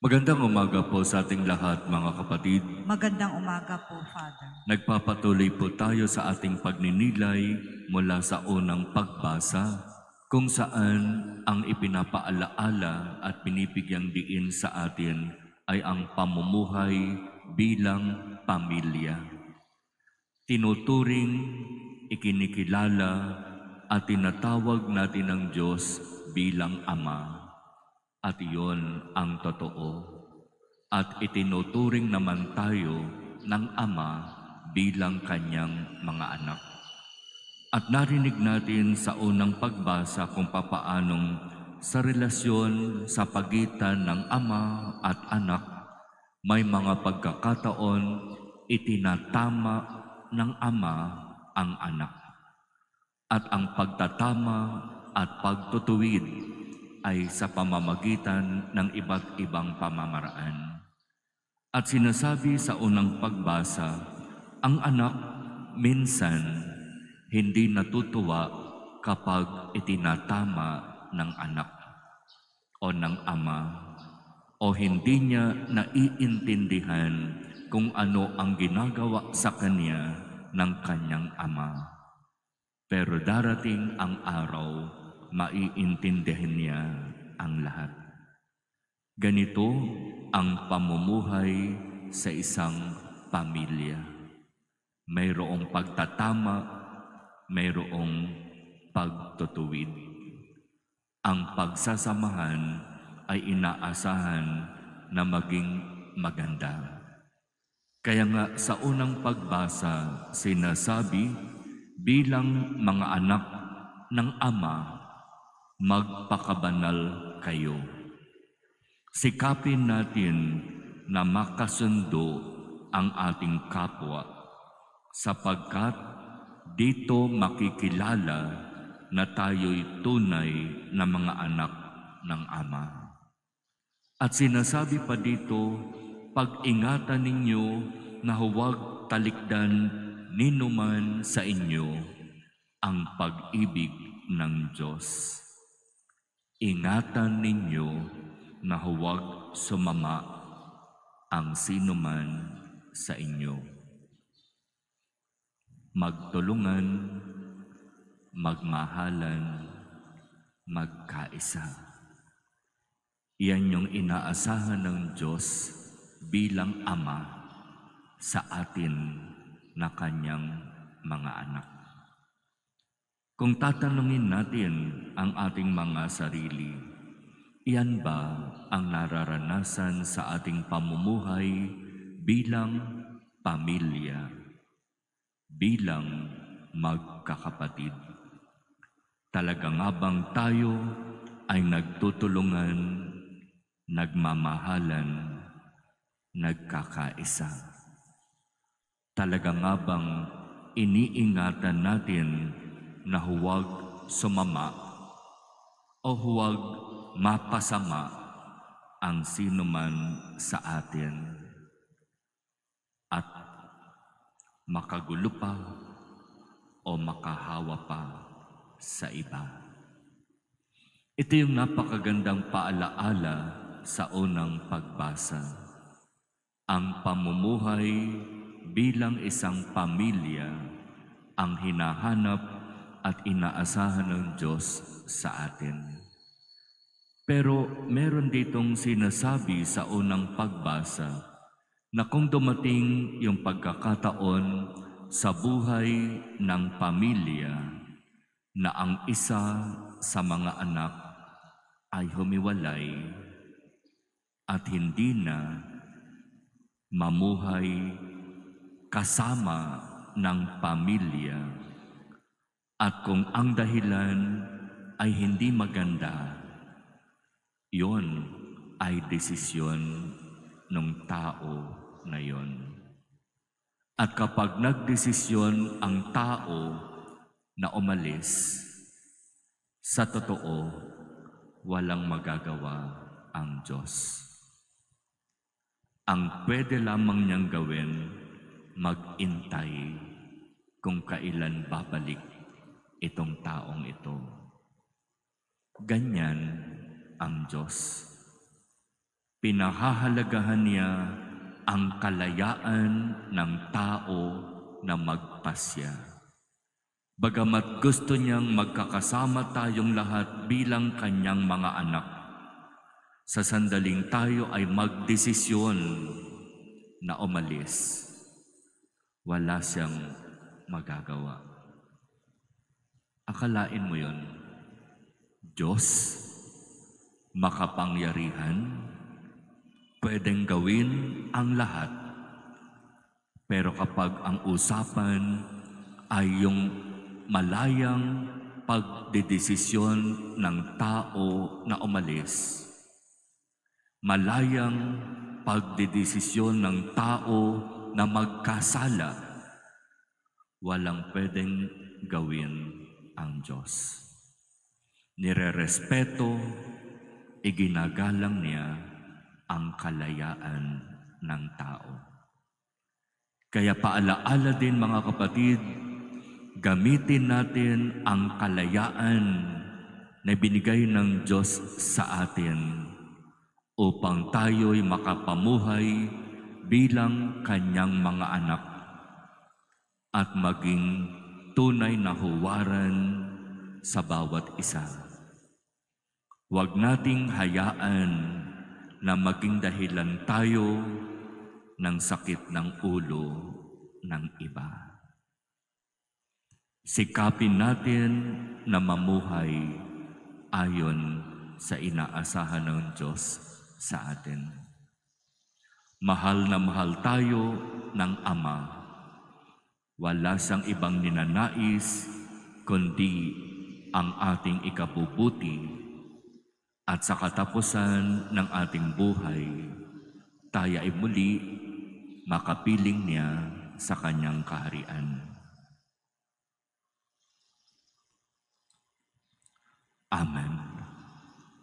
Magandang umaga po sa ating lahat, mga kapatid. Magandang umaga po, Father. Nagpapatuloy po tayo sa ating pagninilay mula sa unang pagbasa, kung saan ang ipinapaalaala at binibigyang diin sa atin ay ang pamumuhay bilang pamilya. Tinuturing, ikinikilala at tinatawag natin ang Diyos bilang Ama. At iyon ang totoo. At itinuturing naman tayo ng Ama bilang kanyang mga anak. At narinig natin sa unang pagbasa kung papaanong sa relasyon sa pagitan ng Ama at anak, may mga pagkakataon itinatama ng Ama ang anak. At ang pagtatama at pagtutuwid ay sa pamamagitan ng iba't ibang pamamaraan. At sinasabi sa unang pagbasa, ang anak minsan hindi natutuwa kapag itinatama ng anak o ng ama, o hindi niya naiintindihan kung ano ang ginagawa sa kanya ng kanyang ama. Pero darating ang araw, maiintindihan niya ang lahat. Ganito ang pamumuhay sa isang pamilya. Mayroong pagtatama, mayroong pagtutuwid. Ang pagsasamahan ay inaasahan na maging maganda. Kaya nga sa unang pagbasa, sinasabi, bilang mga anak ng Ama, magpakabanal kayo. Sikapin natin na makasundo ang ating kapwa, sapagkat dito makikilala na tayo'y tunay na mga anak ng Ama. At sinasabi pa dito, pag-ingatan ninyo na huwag talikdan ninuman sa inyo ang pag-ibig ng Diyos. Ingatan ninyo na huwag sumama ang sinuman sa inyo. Magtulungan, magmahalan, magkaisa. Iyan yung inaasahan ng Diyos bilang Ama sa atin na kanyang mga anak. Kung tatanungin natin ang ating mga sarili, iyan ba ang nararanasan sa ating pamumuhay bilang pamilya, bilang magkakapatid? Talaga nga bang tayo ay nagtutulungan, nagmamahalan, nagkakaisa? Talaga nga bang iniingatan natin na huwag sumama o huwag mapasama ang sinuman sa atin at makagulo pa o makahawa pa sa iba? Ito yung napakagandang paalaala sa unang pagbasa. Ang pamumuhay bilang isang pamilya ang hinahanap at inaasahan ng Diyos sa atin. Pero meron ditong sinasabi sa unang pagbasa na kung dumating yung pagkakataon sa buhay ng pamilya na ang isa sa mga anak ay humiwalay at hindi na mamuhay kasama ng pamilya, at kung ang dahilan ay hindi maganda, yon ay desisyon ng tao na yon. At kapag nagdesisyon ang tao na umalis, sa totoo, walang magagawa ang Diyos. Ang pwede lamang niyang gawin, mag-intay kung kailan babalik itong taong ito. Ganyan ang Diyos. Pinahahalagahan niya ang kalayaan ng tao na magpasya. Bagamat gusto niyang magkakasama tayong lahat bilang kanyang mga anak, sa sandaling tayo ay magdesisyon na umalis, wala siyang magagawa. Akalain mo yon, Diyos, makapangyarihan, pwedeng gawin ang lahat. Pero kapag ang usapan ay yung malayang pagdedesisyon ng tao na umalis, malayang pagdedesisyon ng tao na magkasala, walang pwedeng gawin ang Diyos. Nirerespeto, iginagalang niya ang kalayaan ng tao. Kaya paalaala din mga kapatid, gamitin natin ang kalayaan na binigay ng Diyos sa atin upang tayo'y makapamuhay bilang kanyang mga anak at maging tunay na huwaran sa bawat isa. Huwag nating hayaan na maging dahilan tayo ng sakit ng ulo ng iba. Sikapin natin na mamuhay ayon sa inaasahan ng Diyos sa atin. Mahal na mahal tayo ng Ama. Wala siyang ibang ninanais kundi ang ating ikabubuti. At sa katapusan ng ating buhay, tayo ay muli makapiling niya sa kanyang kaharian. Amen.